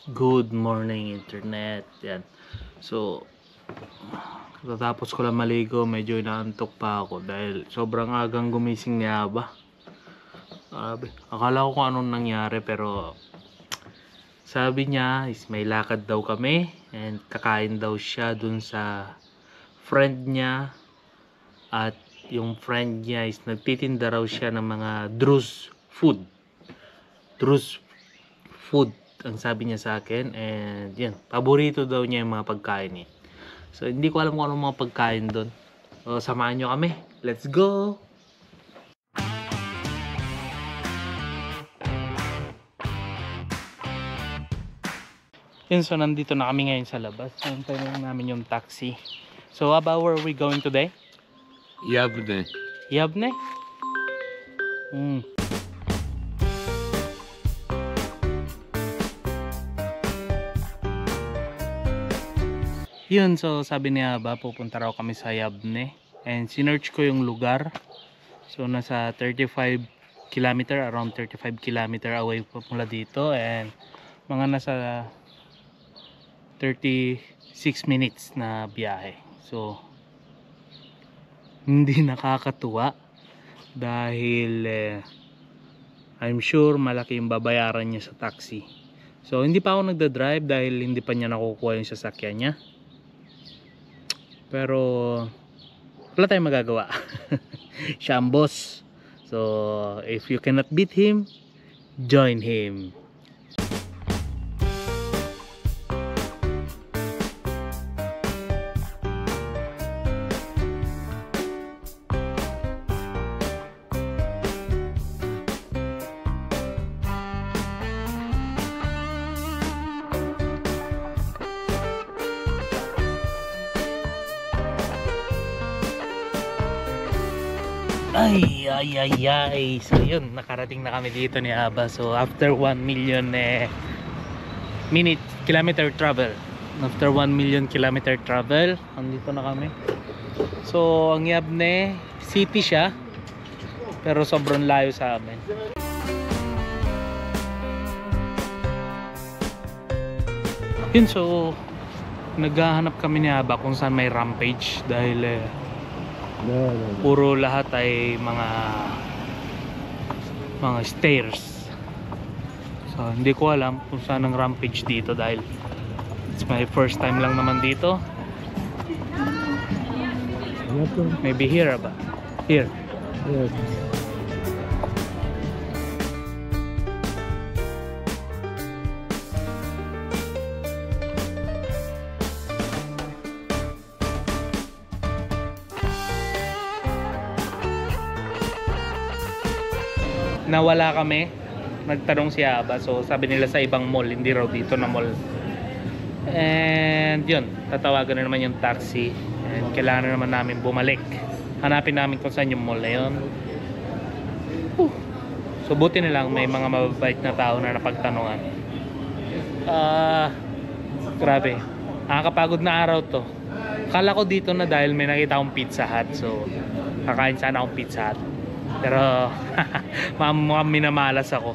Good morning internet. Yan. So, tatapos ko lang maligo, medyo inaantok pa ako dahil sobrang agang gumising ni Aba. Akala ko kung anong nangyari pero sabi niya is may lakad daw kami and kakain daw siya dun sa friend niya at yung friend niya is nagtitinda raw siya ng mga Drus food. Drus food ang sabi niya sa akin, and yan, paborito daw niya yung mga pagkain niya. So hindi ko alam kung anong mga pagkain doon. So samahan nyo kami, let's go. Yun, so nandito na kami ngayon sa labas. Nantay na namin yung taxi. So about where are we going today? Yabne. Yabne? Yun, so sabi niya ba pupunta raw kami sa Yabne, and sinearch ko yung lugar. So nasa 35 kilometer, around 35 kilometer away po mula dito, and mga nasa 36 minutes na biyahe. So hindi nakakatuwa dahil I'm sure malaki yung babayaran niya sa taxi. So hindi pa ako nagda-drive dahil hindi pa niya nakukuha yung sasakyan niya. Pero wala tayong magagawa. Siya ang boss. So if you cannot beat him, join him. Ay. So yun, nakarating na kami dito ni Aba. So after 1 million kilometer travel. After 1 million kilometer travel, andito na kami. So ang Yabne city siya, pero sobrang layo sa amin. Yun, so naghahanap kami ni Aba kung saan may Rampage dahil puro lahat ay mga stairs. So hindi ko alam kung saan ang Rampage dito dahil it's my first time lang naman dito. Maybe here ba? Here. Yes. Nawala kami, nagtanong si Aba, so sabi nila sa ibang mall, hindi raw dito na mall. And yun, tatawagan na naman yung taxi, and kailangan na naman namin bumalik. Hanapin namin kung saan yung mall na yun. So buti na lang may mga mababait na tao na napagtanungan. Grabe, nakakapagod na araw to. Akala ko dito na dahil may nakita akong Pizza Hut, so kakain sana akong Pizza Hut. Pero mukhang minamalas ako.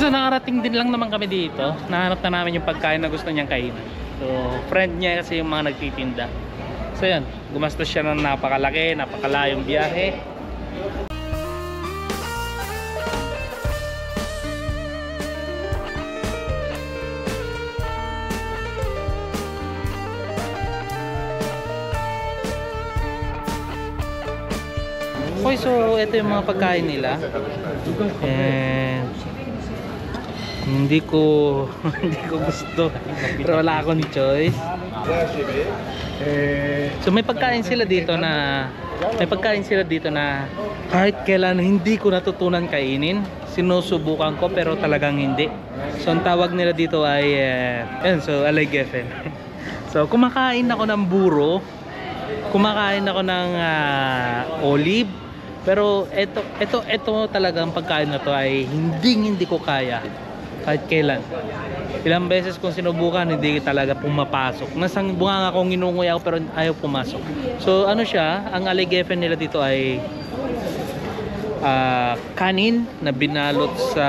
So nakarating din lang naman kami dito. Nahanap na namin yung pagkain na gusto niyang kainin. So friend niya kasi yung mga nagtitinda. So yan, gumastos siya ng napakalaki, napakalayong biyahe. Okay, so ito yung mga pagkain nila. And hindi ko gusto. Pero wala akong choice. So may pagkain sila dito na kahit kailan hindi ko natutunan kainin. Sinusubukan ko pero talagang hindi. So ang tawag nila dito ay so alay gefen. So kumakain ako ng buro, kumakain ako ng olive. Pero ito talagang pagkain na to ay hindi ko kaya. Kahit kailan. Ilang beses kong sinubukan, hindi talaga pumapasok. Nasang bunga nga akong inunguya ako pero ayaw pumasok. So ano siya, ang aligefen nila dito ay kanin na binalot sa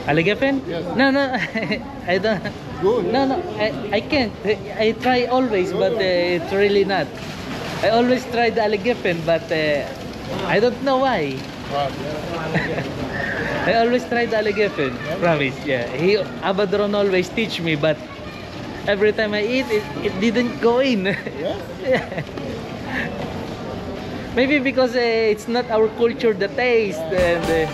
aligefen? No, no, I don't. No, I can't. I try always, but it's really not. I always try the aligefen, but I don't know why. I always try the aligefen. Promise, yeah. Abadron always teach me, but every time I eat it didn't go in. Yeah. Maybe because it's not our culture, the taste, and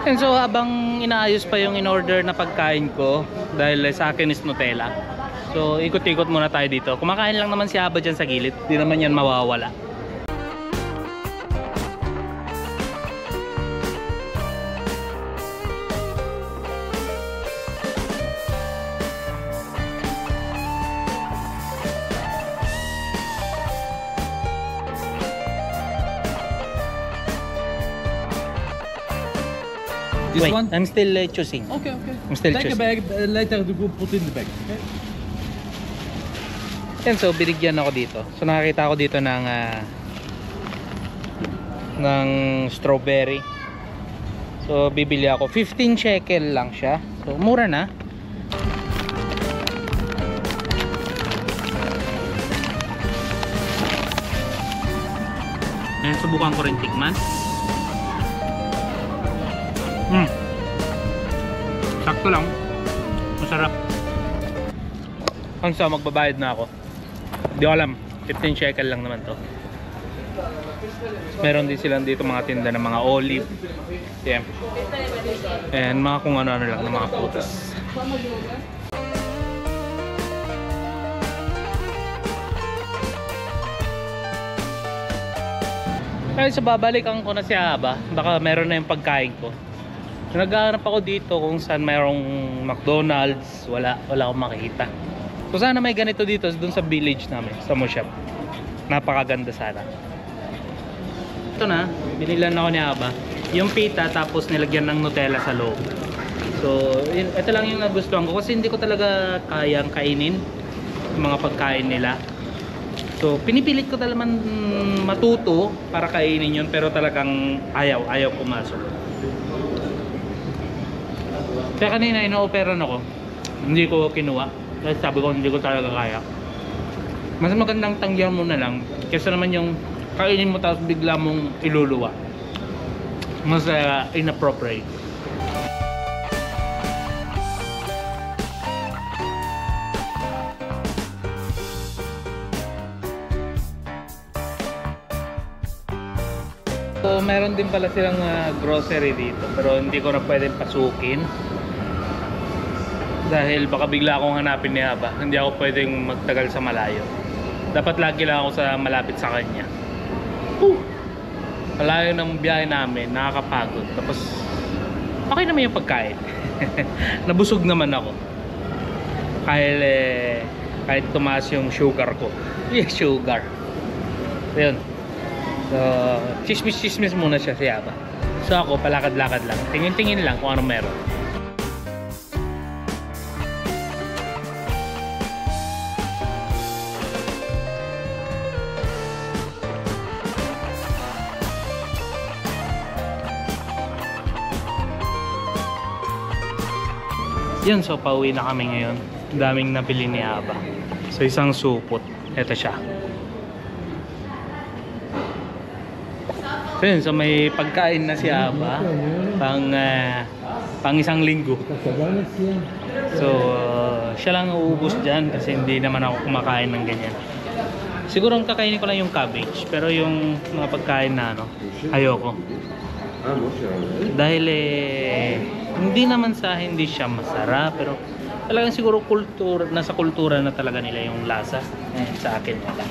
And so habang inaayos pa yung in-order na pagkain ko, dahil sa akin is Nutella, so ikot-ikot muna tayo dito. Kumakain lang naman si Aba dyan sa gilid, di naman yan mawawala. This Wait, one? I'm still choosing. Okay, okay. I'm still Take a choosing. bag, later to go put in the bag. Okay? Yan, so binigyan ako dito. So nakakita ako dito ng strawberry. So bibili ako. 15 shekel lang siya. So mura na. Ayan, subukan ko rin tikman. Sakto lang. Masarap. Ang sa magbabayad na ako. Hindi ko alam. 15 shekel lang naman to. Meron din silang dito mga tinda ng mga olive. Yeah. And mga kung ano-ano lang ng mga prutas. Kaya so babalikan ko na si Aba. Baka meron na yung pagkain ko. So, naghahanap ako dito kung saan mayroong McDonald's. Wala akong makikita. So sana may ganito dito dun sa village namin, sa Moshop. Napakaganda sana. Ito na, binilan ako ni Aba. Yung pita tapos nilagyan ng Nutella sa loob. So ito lang yung nagustuhan ko kasi hindi ko talaga kayang kainin yung mga pagkain nila. So pinipilit ko talaga matuto para kainin yun, pero talagang ayaw pumasok. Kaya kanina ino-operan ako, hindi ko kinuha kasi sabi ko hindi ko talaga kaya. Mas magandang tanggihan mo na lang kaysa naman yung kainin mo tapos bigla mong iluluwa. Mas inappropriate. So meron din pala silang grocery dito, pero hindi ko na pwedeng pasukin dahil baka bigla akong hanapin ni Aba. Hindi ako pwedeng magtagal sa malayo. Dapat lagi lang ako sa malapit sa kanya. Malayo ng biyahe namin, nakakapagod. Tapos okay naman yung pagkain. Nabusog naman ako kahit tumaas yung sugar ko. Yung sugar. So yun. So chismis muna siya si Aba. So ako palakad-lakad lang, tingin-tingin lang kung ano meron. Yan, so pauwi na kami ngayon. Daming nabili ni Aba. So isang supot. Ito siya. So yun, so may pagkain na si Aba pang isang linggo. So siya lang uubos dyan kasi hindi naman ako kumakain ng ganyan. Siguro ang kakainin ko lang yung cabbage, pero yung mga pagkain na ayoko. Dahil hindi naman sa hindi siya masarap, pero talagang siguro nasa kultura na talaga nila yung lasa. Sa akin wala.